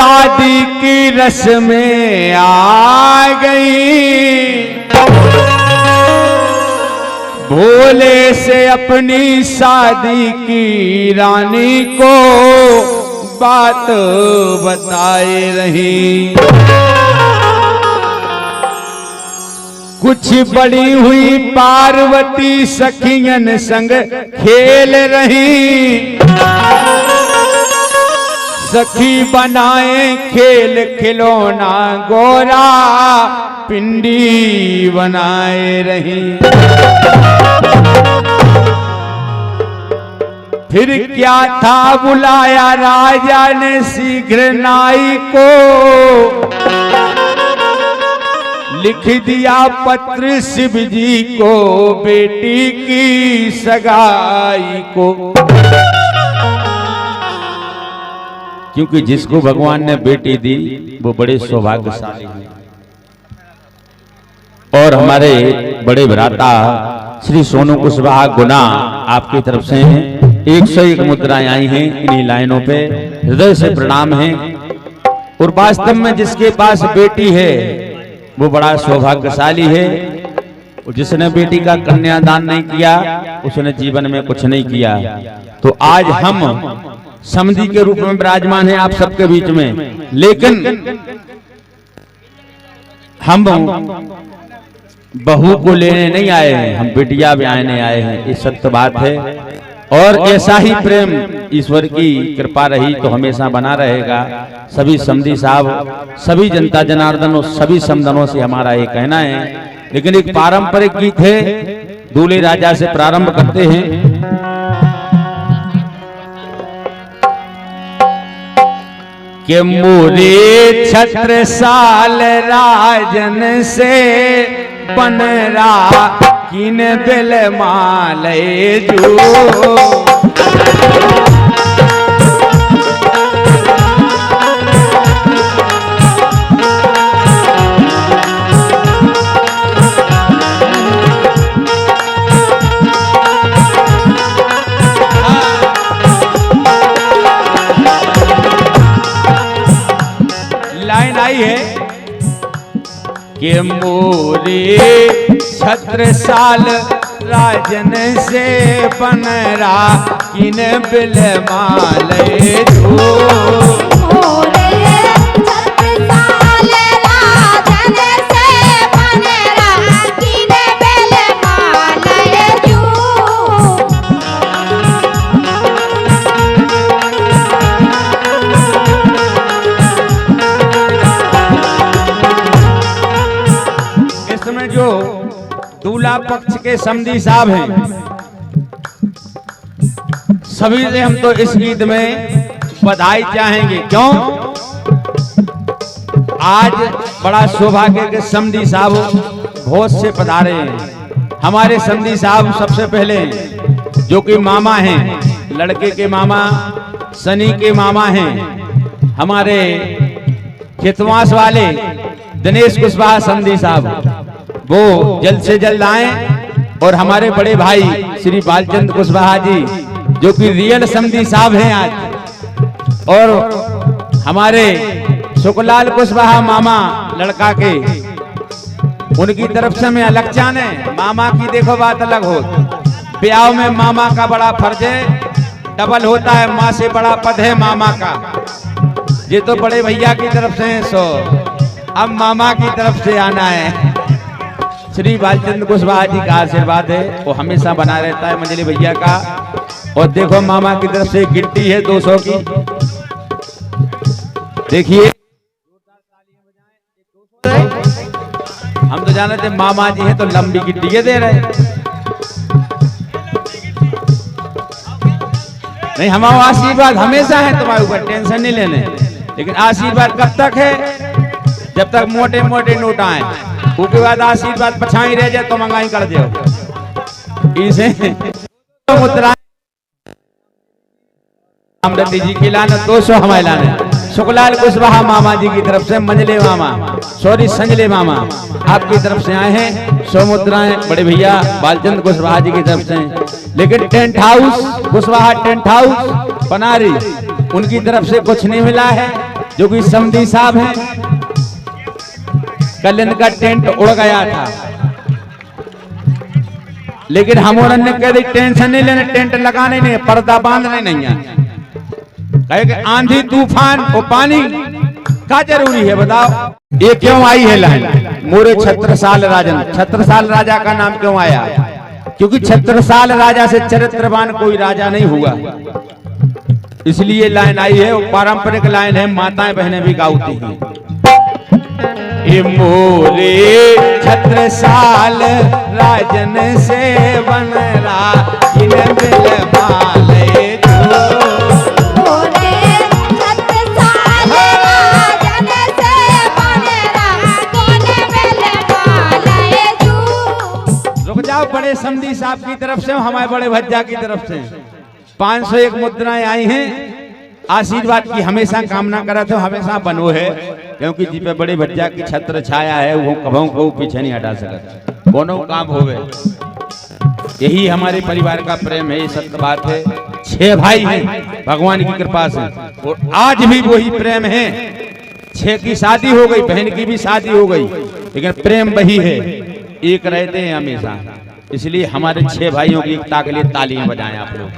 शादी की रस्में आ गई, भोले से अपनी शादी की रानी को बात बताए रही। कुछ बड़ी हुई पार्वती सखियन संग खेल रही, सखी बनाए खेल खिलौना गोरा पिंडी बनाए रही। फिर क्या था बुलाया राजा ने शीघ्र नाई को, लिख दिया पत्र शिव जी को बेटी की सगाई को। क्योंकि जिसको भगवान ने बेटी दी वो बड़े सौभाग्यशाली हैं। और हमारे बड़े भ्राता श्री सोनू कुशवाहा गुना आपकी तरफ से 101 मुद्राएं आई हैं। इन्हीं लाइनों पे हृदय से प्रणाम है। और वास्तव में जिसके पास बेटी है वो बड़ा सौभाग्यशाली है। जिसने बेटी का कन्यादान नहीं किया उसने जीवन में कुछ नहीं किया। तो आज हम समधी के रूप में विराजमान हैं आप सबके बीच में, लेकिन हम बहू को लेने नहीं आए हैं, हम बिटिया ब्याहने आए हैं। ये सत्य बात है। और ऐसा ही प्रेम ईश्वर की कृपा रही तो हमेशा बना रहेगा। सभी समधी साहब, सभी जनता जनार्दन और सभी समधनों से हमारा ये कहना है। लेकिन एक पारंपरिक गीत है, दूल्हे राजा से प्रारंभ करते हैं। कि मोरे छत्रसाल राजन से बनरा किन बिल माले जो, लाइन आई है कि मोरे छत्रसाल राजन से बनरा किन बिल माले जो, जो दूल्हा पक्ष के समधी साहब हैं, सभी से हम तो इस गीत में बधाई चाहेंगे। क्यों? आज बड़ा सौभाग्य के समधी साहब भोज से पधारे हैं। हमारे समधी साहब सबसे पहले जो कि मामा हैं, लड़के के मामा, सनी के मामा हैं, हमारे खेतवास वाले दिनेश कुशवाहा समधी साहब, वो जल्द से जल्द आए। और हमारे बड़े भाई श्री बालचंद कुशवाहा जी जो कि रियल समधी साहब हैं आज। और हमारे सुखलाल कुशवाहा मामा लड़का के, उनकी तरफ से मैं अलग चाने। मामा की देखो बात अलग हो, ब्याह में मामा का बड़ा फर्ज है, डबल होता है। माँ से बड़ा पद है मामा का। ये तो बड़े भैया की तरफ से है, सो अब मामा की तरफ से आना है। श्री बालचंद कुशवाहा जी का आशीर्वाद है, वो हमेशा बना रहता है मंजली भैया का। और देखो मामा की तरफ से गिट्टी है 200 की, देखिए। हम तो जानते थे मामा जी हैं तो लंबी गिट्टी दे रहे, नहीं हमारा आशीर्वाद हमेशा है तुम्हारे ऊपर, टेंशन नहीं लेने। लेकिन आशीर्वाद कब तक है? जब तक मोटे मोटे नोट आए, उसके बाद आशीर्वाद पछाई रह जाए तो मंगाई कर दो। इसे मुद्रा रामदत्ती जी की लाने 200 हमारे लाने। सुखलाल कुशवाहा मामा जी की तरफ से, मंजले मामा, सॉरी संजले मामा आपकी तरफ से आए हैं 100 मुद्राएं। बड़े भैया बालचंद कुशवाहा जी की तरफ से। लेकिन tent house Kushwaha tent house Panari, उनकी तरफ से कुछ नहीं मिला है। जो कि समधी साहब हैं, कल इनका टेंट उड़ गया था, लेकिन हम और ने कह दी टेंशन नहीं लेने, टेंट लगाने नहीं, पर्दा बांधने नहीं है। कहे कि आंधी तूफान और पानी का जरूरी है, बताओ ये क्यों आई है लाइन? मोरे छत्रसाल राजन, छत्रसाल राजा का नाम क्यों आया? क्योंकि छत्रसाल राजा से चरित्रवान कोई राजा नहीं हुआ, इसलिए लाइन आई है। वो पारंपरिक लाइन है, माताएं बहनें भी गाती हैं। मोरे छत्रसाल राजन से बनरा इन बिलमाले जो, मोरे छत्रसाल राजन से बनरा इन बिलमाले जो। रुक जाओ, बड़े समधी साहब की तरफ से, हमारे बड़े भज्जा की तरफ से 501 मुद्राएं आई हैं। आशीर्वाद की हमेशा कामना करा तो हमेशा बनो है, क्योंकि जी पे बड़े भज्जा की छत्र छाया है, वो कभों को पीछे नहीं हटा सकता, दोनों काम होवे। यही हमारे परिवार का प्रेम है, ये सत्य बात है। 6 भाई हैं भगवान की कृपा से, और आज भी वही प्रेम है। 6 की शादी हो गई, बहन की भी शादी हो गई, लेकिन प्रेम वही है, एक रहते हैं हमेशा। इसलिए हमारे 6 भाइयों की एकता के लिए तालियां बजाएं आप लोग।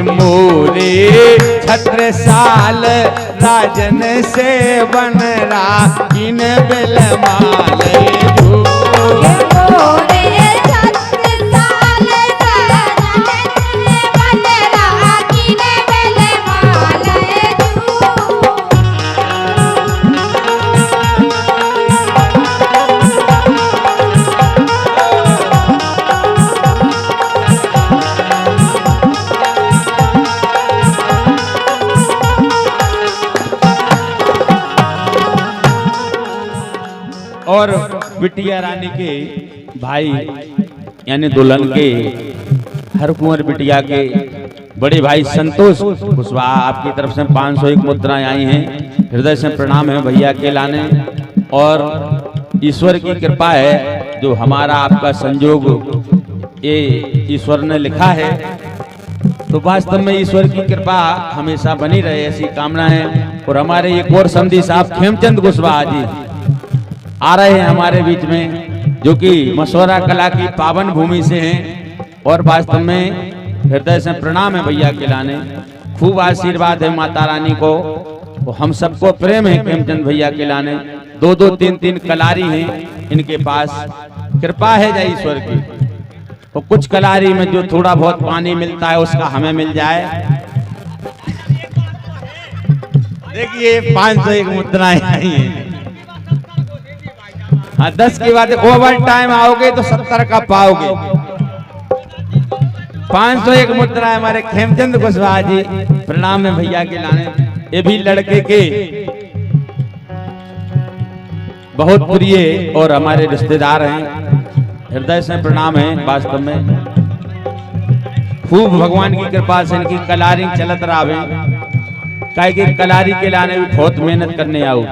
मोरे छत्रसाल राजन से बनरा इन बिलमाले जो, मोरे छत्रसाल राजन से बनरा इन बिलमाले जो। और बिटिया रानी के भाई यानी दुल्हन के हरकुंवर बिटिया के बड़े भाई संतोष कुशवाहा, आपकी तरफ से 501 मुद्राएं आई हैं। हृदय से प्रणाम है भैया के लाने, और ईश्वर की कृपा है जो हमारा आपका संजोग ये ईश्वर ने लिखा है, तो वास्तव में ईश्वर की कृपा हमेशा बनी रहे, ऐसी कामना है। और हमारे एक और समधी साहब खेमचंद कुशवाहा जी आ रहे हैं हमारे बीच में, जो कि मशवरा कला की पावन भूमि से हैं, और वास्तव में हृदय से प्रणाम है भैया के लाने। खूब आशीर्वाद है माता रानी को, तो हम सबको प्रेम है खेमचंद भैया के लाने। 2-2, 3-3 कलारी हैं इनके पास, कृपा है जय ईश्वर की। तो कुछ कलारी में जो थोड़ा बहुत पानी मिलता है उसका हमें मिल जाए। देखिए 501 मुद्राएं आई हैं। हाँ, 10 की बात है, ओवर टाइम आओगे तो 70 का पाओगे। 501 मुद्रा हमारे खेमचंद कुशवाहा जी, प्रणाम है भैया के लाने। ये भी लड़के के बहुत प्रिय और हमारे रिश्तेदार हैं, हृदय से प्रणाम है। वास्तव में खूब भगवान की कृपा से इनकी कलारी चलत रहा, काहे कि कलारी के लाने भी बहुत मेहनत करने आओ।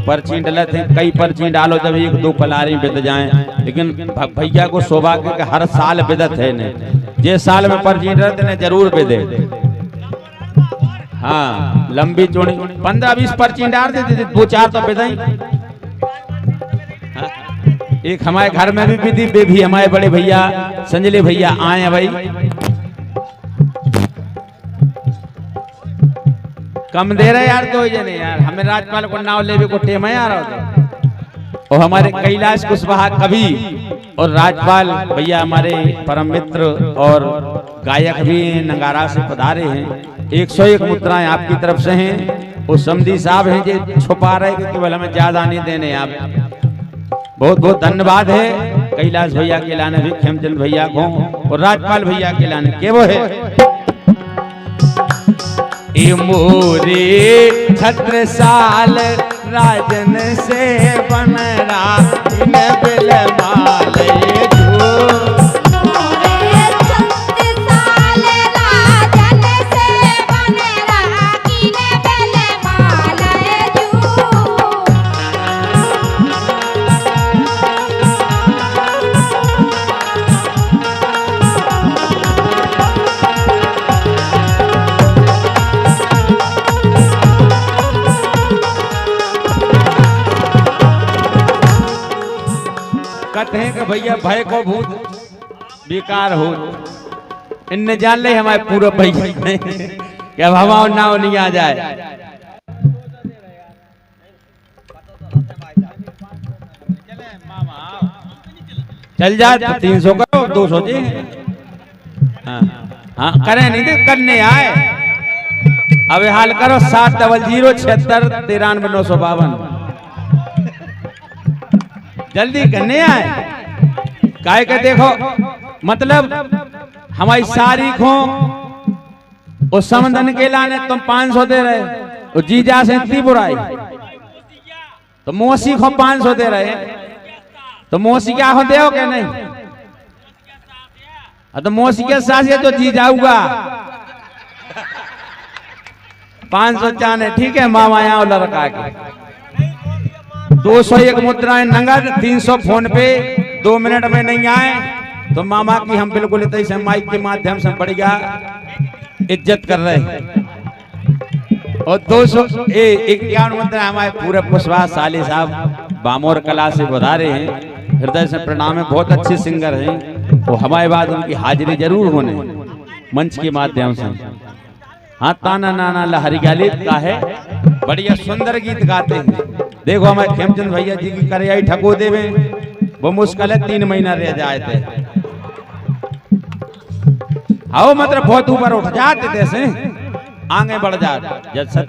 पर्ची डलत है, कई पर्ची डालो जब 1-2 कलारी बिद जाएं, लेकिन भैया को सौभाग्य के हर साल बिदत है ने, जे साल में पर्ची डलत ने जरूर बिदे। हाँ, लंबी चौड़ी 15-20 पर्ची डाल देते थे, 2-4 तो बिदाई। हाँ, एक हमारे घर में भी विधि, वे भी हमारे बड़े भैया संजले भैया आए हैं भाई। कम दे रहे यार, तो जने यार हमें राजपाल को नाव लेवे को टेम है यार। और हमारे कैलाश कुशवाहा कवि और राजपाल भैया हमारे परम मित्र और गायक भी नगारा से पधारे हैं। 101 मुद्राएं आपकी तरफ से हैं। वो समधी साहब हैं जो छुपा रहे कि केवल हमें ज्यादा नहीं देने। आप बहुत बहुत धन्यवाद है कैलाश भैया के लाने भी, खेमचंद भैया को और राजपाल भैया के लाने के वो है। मोरे छत्रसाल राजन से बनरा इन बिलमाले जो, मोरे छत्रसाल राजन से बनरा इन बिलमाले जो। कहते हैं कि भैया भय को भूत बेकार हो। इनने जान ले हमारे पूरा भैया कि अब हवा नाव नहीं आ जाए। चल जा तो 300 करो 200 दे। हाँ हाँ करें नहीं दे करने आए। अब हाल करो 7006739952 जल्दी करने आए। काय के देखो मतलब हमारी सारी खो उस समंदन के लाने तुम 500 दे रहे और जीजा से इतनी बुराई तो मौसी को 500 दे रहे तो मौसी क्या हो दे हो क्या नहीं। तो मौसी के साथ ये तो जी जाऊंगा 500 चाने ठीक है मामा यहाँ लड़का के 201 मुद्राएं नगद 300 फोन पे 2 मिनट में नहीं आए तो मामा की हम बिल्कुल इतने माइक के माध्यम से बढ़िया इज्जत कर रहे हैं। और 251 मुद्रा हमारे पूरे पुष्पा साली साहब बामोर कला से बधा रहे हैं। हृदय से प्रणाम है। बहुत अच्छे सिंगर हैं वो हमारे बाद उनकी हाजिरी जरूर होने मंच के माध्यम से। हाँ ताना नाना लहरी गालिब का है बढ़िया सुंदर गीत गाते हैं। देखो हमारे खेमचंद भैया जी की करियाई ठको देवे वो मुश्किल है 3 महीना रह जाए थे। आओ मतलब बहुत ऊपर उठ जाते थे आगे बढ़ जाते।